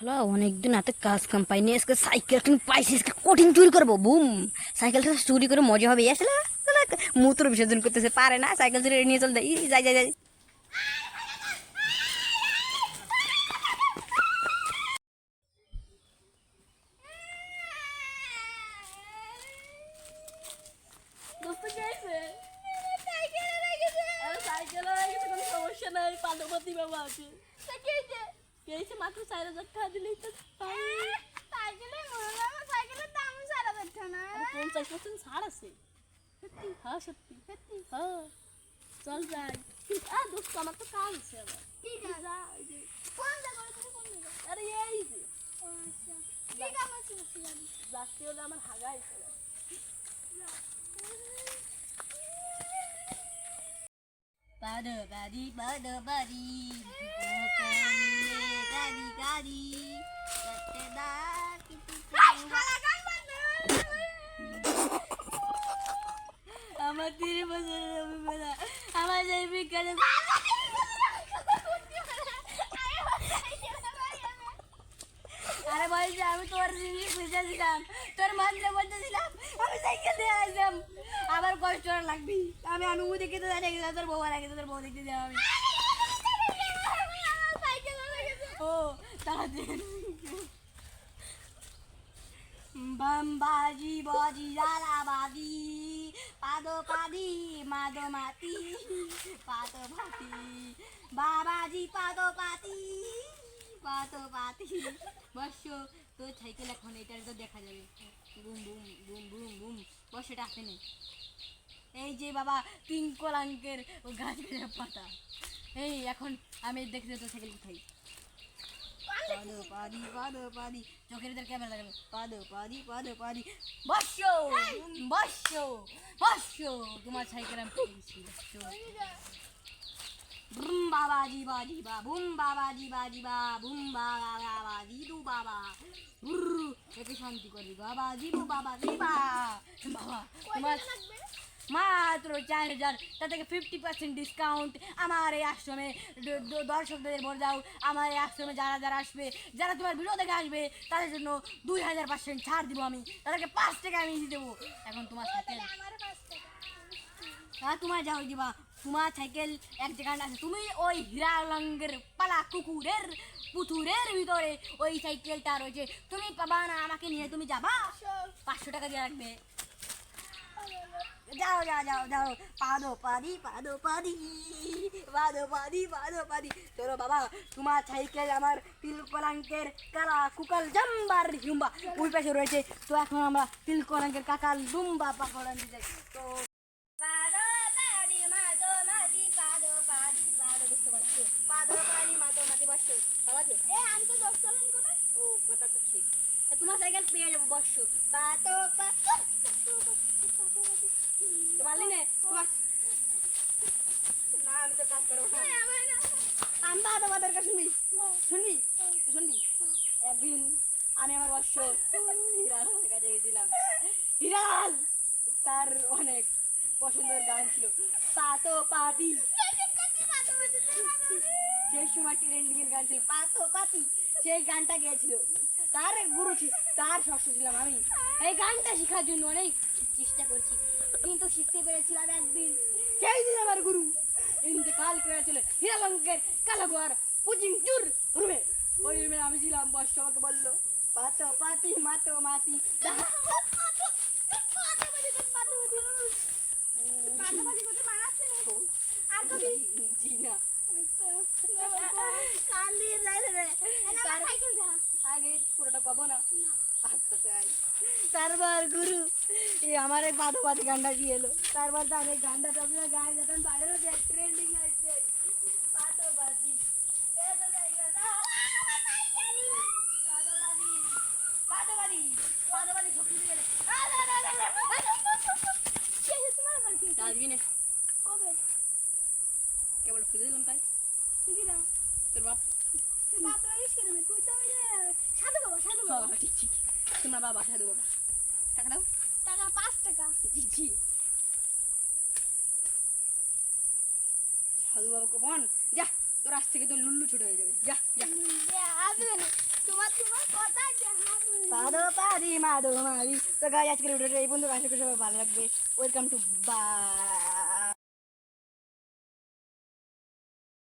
হলো অনেকদিন হাতে কাজ কাম পাইনি, আজকে সাইকেল কিনে পাইছি, আজকে কঠিন চুরি করবো। বুম, সাইকেলটা চুরি করে মজা হবে। আসলে মূত্র বিসর্জন করতেছে, পারে না, সাইকেল চুরি নিয়ে চল দেয়। যাই যাই যাই। দোস্ত কে আইছে? আরে সাইকেল হয়ে গেছে, কোনো সমস্যা নাই, পাদপতি বাবা আছে। কে আইছে? মাত্র 4,000 টাকা দিলেই তো পাই। আরে 50% ছাড় আছে। হ্যাঁ সত্যি, হ্যাঁ চল যাই। দোস্ত আমার তো কাজ আছে আবার। যা, ওই যে। আরে এই যে যাচ্ছি হলে আমার হাগা আইছে। Pada padi, bukannya kadi-kadi, sekedar kita আমার তীরে বসে বেলা আমার যাই বিকালে। আরে বলছি আমি তোর জিনিস বুঝেছিলাম, তোর মন্ত্রে বলতেছিলাম, আমি সাইকেল দিয়ে আসলাম, আবার কষ্ট লাগবি। আমি আমি ও দেখে তো জানি তোর বউ আর তোর বউ দেখতে যাও। আমি ও তাড়াতাড়ি বাম্বাজি বাজি জালাবাজি পাদো পাদি মাদো মাতি পাদো পাতি বাবাজি পাদো পাতি পাদো পাতি। বর্ষ তোর সাইকেল এখন এটার তো দেখা যাবে। Boom boom boom boom boom. বর্ষ এটা আসে নেই। এই যে বাবা তিনকলাঙ্কের ও গাছ পাতা। এই এখন আমি দেখতে তো সাইকেল কোথায়। পাদো পাদি পাদো পাদি, চোখের ভিতর ক্যামেরা লাগাবে। পাদো পাদি পাদো পাদি। বর্ষ বর্ষ বর্ষ, তোমার সাইকেল আমি পেয়েছি। বুম বাবাজি বাজি বা বুম বাবাজি বাজি বা বুম বাবা বাবাজি দু বাবা একে শান্তি করবি বাবা জিবু বাবা জিবা। বাবা তোমার মাত্র 4,000, তা থেকে 50% ডিসকাউন্ট আমার এই আশ্রমে। দর্শকদের বলে দাও, আমার এই আশ্রমে যারা যারা আসবে, যারা তোমার ভিডিও দেখে আসবে, তাদের জন্য 2,000% ছাড় দিব আমি। তাদেরকে 5 টাকা আমি দিয়ে দেবো। এখন তোমার সাইকেল, হ্যাঁ তোমার যাও দিবা। তোমার সাইকেল এক জায়গায় আছে, তুমি ওই হীরালঙ্গের পালা কুকুরের পুতুরের ভিতরে ওই সাইকেলটা রয়েছে, তুমি পাবা না। আমাকে নিয়ে তুমি যাবা, 500 টাকা দিয়ে রাখবে। যাও যাও যাও যাও। পাদো পাদি পাদো পাদি পাদো পাদি পাদো পাদি। চলো বাবা, তোমার সাইকেল আমার তিলকলাঙ্কের কালা কুকাল জাম্বার হিম্বা ওই পাশে রয়েছে। তো এখন আমরা তিলকলাঙ্কের কাকাল ডুম্বা পাকড়ান দিতে যাই। তো পাদো পাদি মাদো মাদি পাদো পাদি পাদো, বুঝতে পারছো? পাদো পাদি মাদো মাদি বর্ষ ভালো আছে? আমি তো দোস্ত চালান করে। ও কথা তো ঠিক। তোমার সাইকেল পেয়ে যাবো বর্ষ। পাদো তোমার লিনে তোমার না, আমি তো কাজ করবো না। আমি বাদা বাদার কাছে শুনবি শুনবি শুনবি। একদিন আমি আমার বর্ষ হিরালাল কাছে গেছিলাম। হিরালাল তার অনেক পছন্দের গান ছিল, পাতো পাতি। সেই সময় ট্রেন্ডিং এর গান ছিল পাতো পাতি, সেই গানটা গেছিল। তার গুরু তার ষষ্ঠ ছিলাম আমি। এই গানটা শেখার জন্য অনেক চেষ্টা করছি, কিন্তু শিখতে পেরেছিলাম একদিন। সেই দিন আমার গুরু ইন্তেকাল করেছিল হীরালঙ্কের কালাগোয়ার পুচিং চুর রুমে। ওই রুমে আমি ছিলাম। বর্ষ আমাকে বললো পাতো পাতি মাতো মাতি। আগে পুরোটা কব না। আচ্ছা তাই। তারপর গুরু আমার এই পাতো পাতি গানটা কি এলো। তারপর তো আমি গানটা আপনার গায়ে যখন বাইরে ট্রেন্ডিং আসছে পাতো পাতি। কেবল খুঁজে দিলাম তাই। তোর বাপ ঠিক ঠিক, তোমার বাবা সাধু বাবা। টাকা দাও। টাকা 5 টাকা। জি জি। সাধু বাবা কখন যা, তোর আজ থেকে তোর লুল্লু ছোট হয়ে যাবে। যা যা। আসবে না তোমার পাদো পাদি মাদো মাদি। তো গাইস আজকের ভিডিওটা এই বন্ধু আশা করি সবাই ভালো লাগবে। Welcome to by.